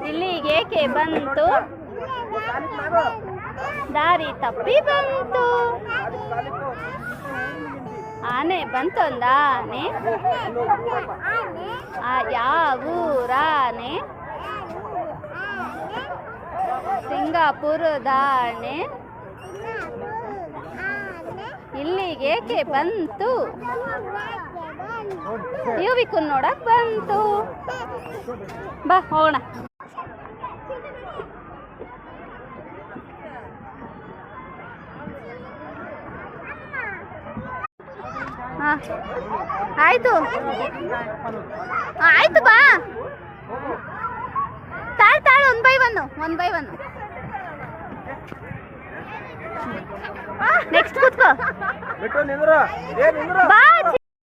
ಇಲ್ಲಿಗೆ ಏಕೆ ಬಂತು? ದಾರಿ ತಪ್ಪಿ ಬಂತು. ಆನೆ ಬಂತೊಂದ ಆನೆ. ಯಾವೂರಾನೆ? ಸಿಂಗಾಪುರದ ಆನೆ. ಇಲ್ಲಿಗೆ ಏಕೆ ಬಂತು? ಯುವಿಕು ನೋಡಕ್ ಬಂತು. ಬಾ ಹೋಗೋಣ. ಆಯ್ತು ಆಯ್ತು, ಬಾ ತಾಳ್ ತಾಳು. One by one. ನೆಕ್ಸ್ಟ್ ಕೂತ್ಕೋ. ಬಾ